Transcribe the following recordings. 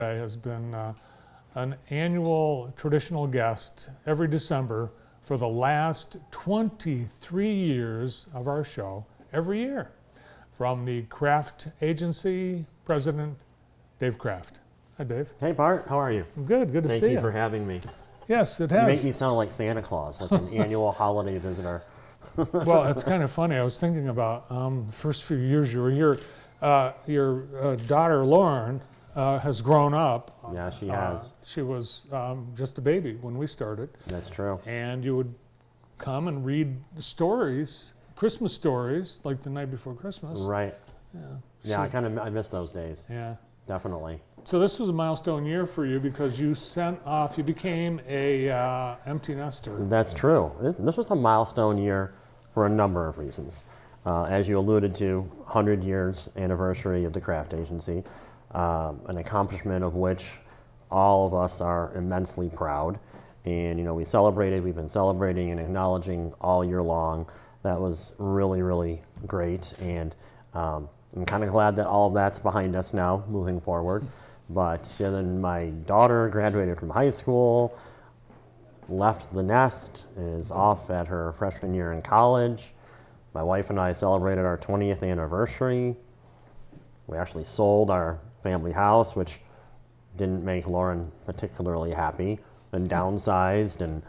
has been an annual traditional guest every December for the last 23 years of our show, every year. From the Kraft Agency, President Dave Kraft. Hi, Dave. Hey, Bart. How are you? Good to see you. Thank you for having me. Yes, it You has. make me sound like Santa Claus, like an annual holiday visitor. Well, it's kind of funny. I was thinking about the first few years you were here. Your daughter, Lauren, has grown up. Yeah, she has. She was just a baby when we started. That's true. And you would come and read stories, Christmas stories, like the night before Christmas. Right. Yeah. Yeah, I miss those days. Yeah. Definitely. So this was a milestone year for you because you became a empty nester. That's true. This was a milestone year for a number of reasons. As you alluded to, 100 years anniversary of the Kraft Agency, an accomplishment of which all of us are immensely proud. And we've been celebrating and acknowledging all year long. That was really, really great. And I'm kind of glad that all of that's behind us now, moving forward. But then my daughter graduated from high school, left the nest, is off at her freshman year in college. My wife and I celebrated our 20th anniversary. We actually sold our family house, which didn't make Lauren particularly happy, and downsized, and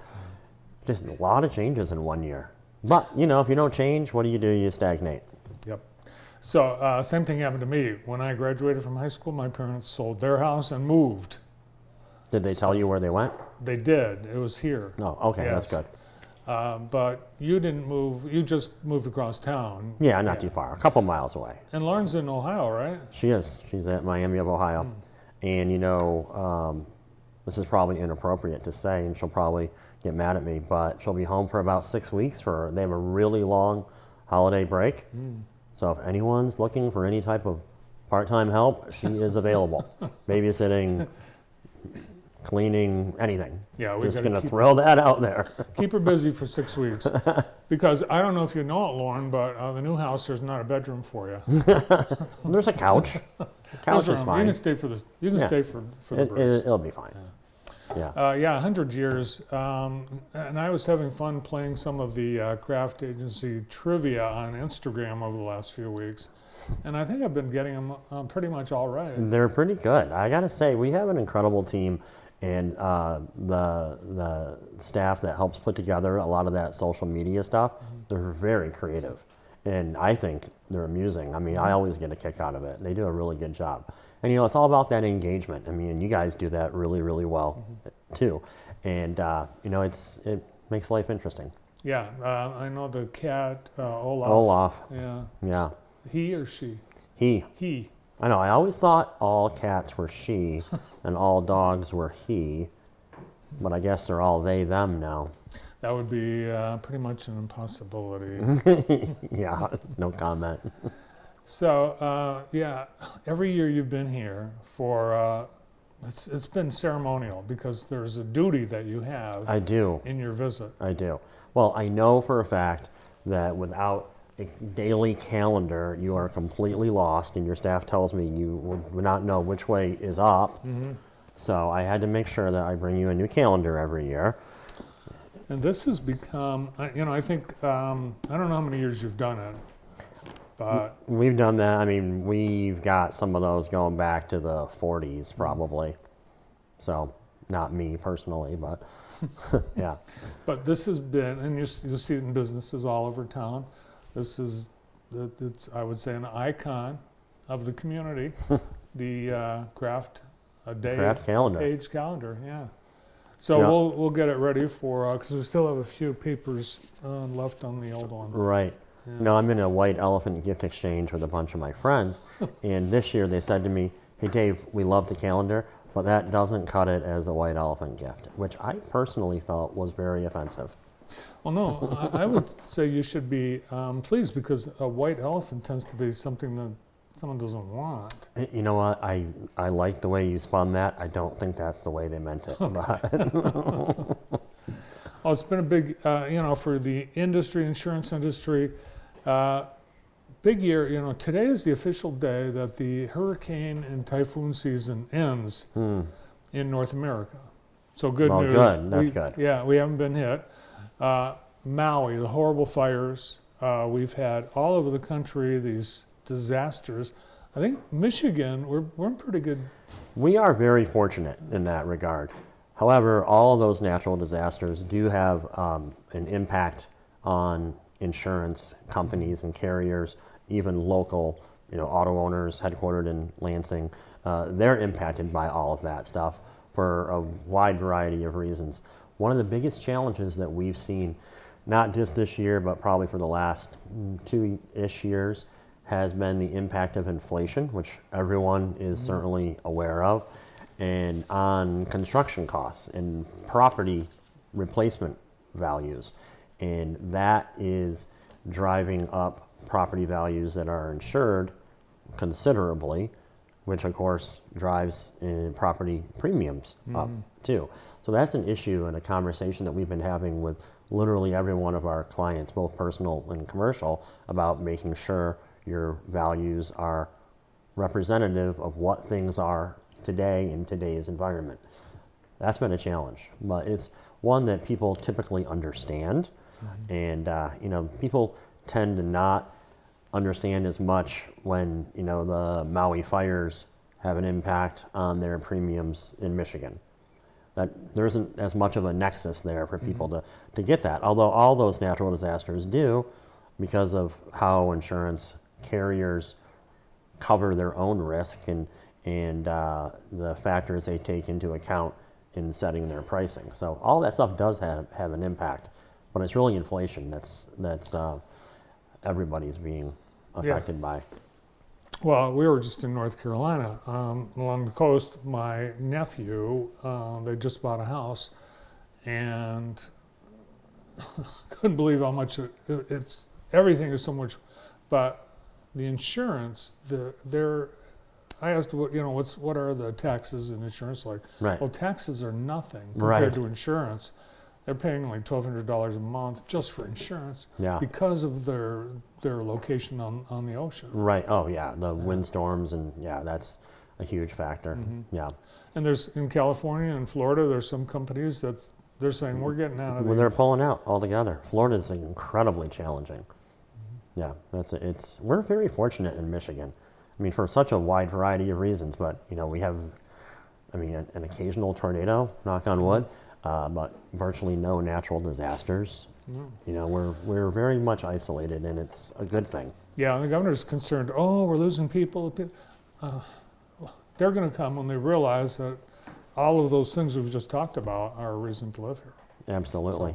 just a lot of changes in 1 year. But, if you don't change, what do? You stagnate. Yep. So same thing happened to me. When I graduated from high school, my parents sold their house and moved. Did they tell you where they went? They did. It was here. No. Okay, Yes. That's good. But you didn't move. You just moved across town. Yeah, not too far. A couple miles away. And Lauren's in Ohio, right? She is. She's at Miami of Ohio. And this is probably inappropriate to say, and she'll probably get mad at me, but she'll be home for about 6 weeks. They have a really long holiday break. So if anyone's looking for any type of part-time help, she is available. Babysitting, cleaning, anything. Yeah, we're just going to throw that out there. Keep her busy for 6 weeks. Because I don't know if you know it, Lauren, but the new house, there's not a bedroom for you. There's a couch. The couch is fine. You can stay for the breaks. It'll be fine. Yeah. 100 years. And I was having fun playing some of the Kraft Agency trivia on Instagram over the last few weeks. And I think I've been getting them pretty much all right. They're pretty good. I got to say, we have an incredible team, and the staff that helps put together a lot of that social media stuff, they're very creative. And I think they're amusing. I mean, I always get a kick out of it. They do a really good job. And, it's all about that engagement. I mean, you guys do that really, really well, too. And, it makes life interesting. Yeah, I know the cat, Olaf. Olaf. Yeah. He or she? He. He. I know. I always thought all cats were she and all dogs were he. But I guess they're all they, them now. That would be pretty much an impossibility. Yeah, no comment. So, every year you've been here for, it's been ceremonial because there's a duty that you have. I do. In your visit. I do. Well, I know for a fact that without a daily calendar, you are completely lost, and your staff tells me you would not know which way is up. So I had to make sure that I bring you a new calendar every year. And this has become, I think, I don't know how many years you've done it, but... We've done that. I mean, we've got some of those going back to the 40s, probably. So, not me personally, but yeah. But this has been, and you'll see it in businesses all over town, this is, it's, I would say, an icon of the community, the Kraft calendar. Page calendar, yeah. So we'll get it ready for, because we still have a few papers left on the old one. Right. Yeah. No, I'm in a white elephant gift exchange with a bunch of my friends, and this year they said to me, "Hey Dave, we love the calendar, but that doesn't cut it as a white elephant gift," which I personally felt was very offensive. Well, no, I would say you should be pleased because a white elephant tends to be something that someone doesn't want. You know what? I like the way you spun that. I don't think that's the way they meant it. Oh, it's been a big, for the industry, insurance industry, big year. You know, today is the official day that the hurricane and typhoon season ends in North America. So good Well, news. good. That's good. Yeah, we haven't been hit. Maui, the horrible fires. We've had all over the country these disasters. I think Michigan, we're in pretty good. We are very fortunate in that regard. However, all of those natural disasters do have an impact on insurance companies and carriers, even local, auto owners headquartered in Lansing. They're impacted by all of that stuff for a wide variety of reasons. One of the biggest challenges that we've seen, not just this year, but probably for the last 2-ish years, has been the impact of inflation, which everyone is certainly aware of, and on construction costs and property replacement values. And that is driving up property values that are insured considerably, which of course drives property premiums up too. So that's an issue and a conversation that we've been having with literally every one of our clients, both personal and commercial, about making sure your values are representative of what things are today in today's environment. That's been a challenge, but it's one that people typically understand. And people tend to not understand as much when the Maui fires have an impact on their premiums in Michigan. That there isn't as much of a nexus there for people to get that. Although all those natural disasters do, because of how insurance carriers cover their own risk and the factors they take into account in setting their pricing. So all that stuff does have an impact, but it's really inflation that's everybody's being affected by. Well, we were just in North Carolina along the coast. My nephew, they just bought a house, and couldn't believe how much it's. Everything is so much, but the insurance, I asked what are the taxes and insurance like? Right. Well, taxes are nothing compared Right. to insurance. They're paying like $1,200 a month just for insurance Yeah. because of their location on the ocean. Right. Oh, yeah. The windstorms and that's a huge factor. Yeah. And there's in California and Florida, there's some companies that they're saying we're getting out of When there. they're pulling out altogether, Florida is incredibly challenging. Yeah, we're very fortunate in Michigan. I mean, for such a wide variety of reasons, but we have, an occasional tornado, knock on wood, but virtually no natural disasters. No. We're very much isolated, and it's a good thing. Yeah, and the governor's concerned. Oh, we're losing people. They're going to come when they realize that all of those things we've just talked about are a reason to live here. Absolutely.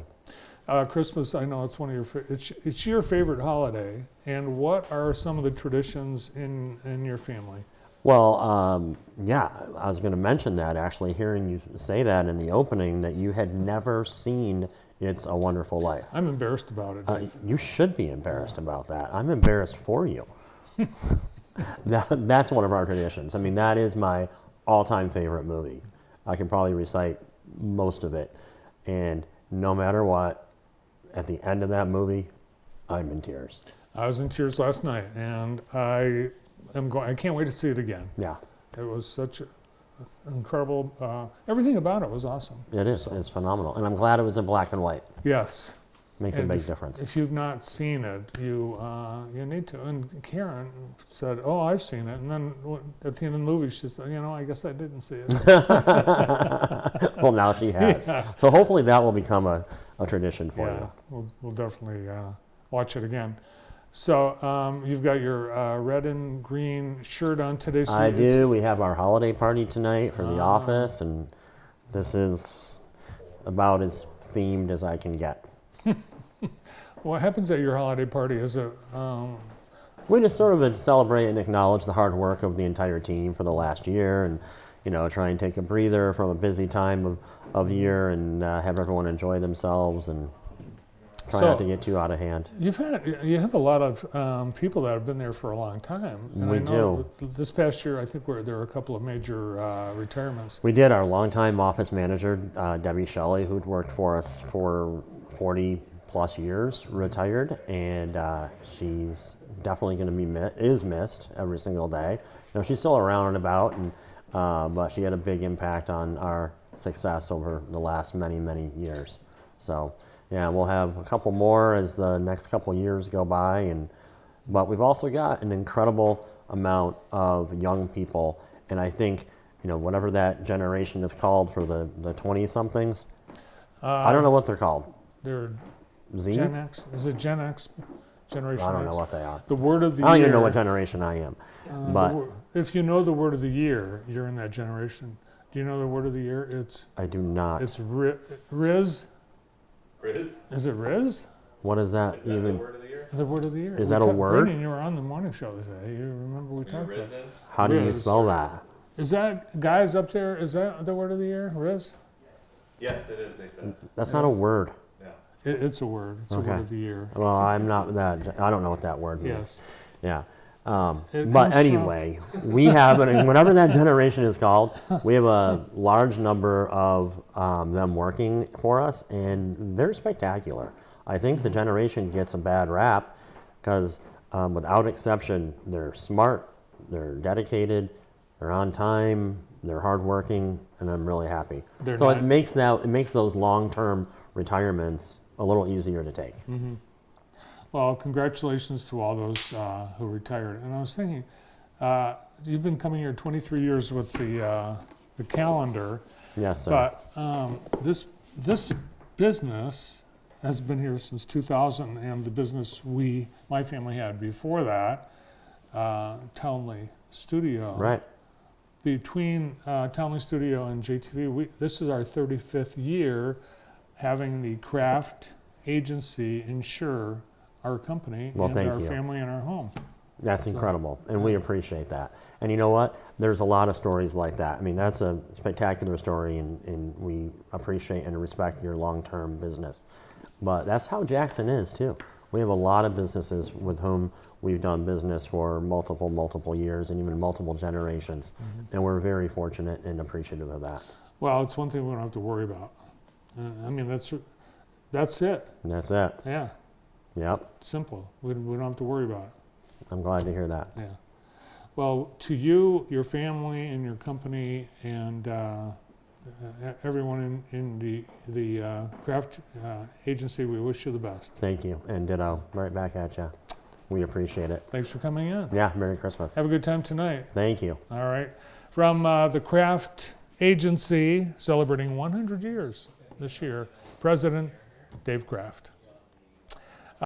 Christmas, I know it's one of your it's your favorite holiday. And what are some of the traditions in your family? Well, I was going to mention that actually, hearing you say that in the opening, that you had never seen It's a Wonderful Life. I'm embarrassed about it, Dave. You should be embarrassed about that. I'm embarrassed for you. That's one of our traditions. I mean, that is my all-time favorite movie. I can probably recite most of it. And no matter what, at the end of that movie, I'm in tears. I was in tears last night, and I can't wait to see it again. Yeah, It was such an incredible, everything about it was awesome. it is. So- It's phenomenal. And I'm glad it was in black and white. Yes. Makes And a big difference. If you've not seen it, you need to. And Karen said, "Oh, I've seen it." And then at the end of the movie, she said, I guess I didn't see it. Well, now she has. Yeah. So hopefully that will become a tradition for Yeah, you. we'll definitely watch it again. So you've got your red and green shirt on today. So I it's- do. We have our holiday party tonight for the office, and this is about as themed as I can get. What happens at your holiday party? Is it We just sort of celebrate and acknowledge the hard work of the entire team for the last year, and try and take a breather from a busy time of year, and have everyone enjoy themselves, and try not to get too out of hand. you have a lot of people that have been there for a long time. And We I know this past year, I think there were a couple of major retirements. We did. Our longtime office manager, Debbie Shelley, who'd worked for us for 40 plus years retired, and she's definitely going to be is missed every single day. You know, she's still around and about, and but she had a big impact on our success over the last many years. So yeah, we'll have a couple more as the next couple years go by, but we've also got an incredible amount of young people, and I think, you know, whatever that generation is called for the 20-somethings, I don't know what they're called. They're Z? Gen X. Is it Gen X? Generation I don't X? know what they are. The word of the I don't year. even know what generation I am. But If you know the word of the year, you're in that generation. Do you know the word of the year? I do not. It's Riz. Riz? Is it Riz? What is that Is that even? the word of the year? The word of the year. Is that a word? Brendan, you were on the morning show today. You remember we Are you talked about it. risen? How do you Riz. spell that? Is that, guys up there, is that the word of the year? Riz? Yes, it is, they said. That's not a word. Yeah. It's a word. It's a Okay. word of the year. Well, I'm not that. I don't know what that word means. Yes. Yeah. It comes But from- anyway, we have, whatever that generation is called, we have a large number of them working for us, and they're spectacular. I think the generation gets a bad rap because, without exception, they're smart, they're dedicated, they're on time, they're hardworking, and I'm really happy. They're So not- it makes those long-term retirements a little easier to take. Mm-hmm. Well, congratulations to all those who retired. And I was thinking, you've been coming here 23 years with the calendar, Yes, sir. but this business has been here since 2000, and the business my family had before that, Townley Studio. Right. Between Townley Studio and JTV, this is our 35th year having the craft agency insure our company Well, and thank our you. family and our home. That's incredible, and we appreciate that. And you know what? There's a lot of stories like that. I mean, that's a spectacular story, and we appreciate and respect your long-term business. But that's how Jackson is, too. We have a lot of businesses with whom we've done business for multiple years and even multiple generations, and we're very fortunate and appreciative of that. Well, it's one thing we don't have to worry about. I mean, that's it. And that's it. Yeah, Yep. simple. We don't have to worry about it. I'm glad to hear that. Yeah. Well, to you, your family, and your company, and everyone in the craft agency, we wish you the best. Thank you, and ditto. Right back at you. We appreciate it. Thanks for coming in. Yeah, Merry Christmas. Have a good time tonight. Thank you. All right. From the Craft Agency, celebrating 100 years this year, President Dave Kraft.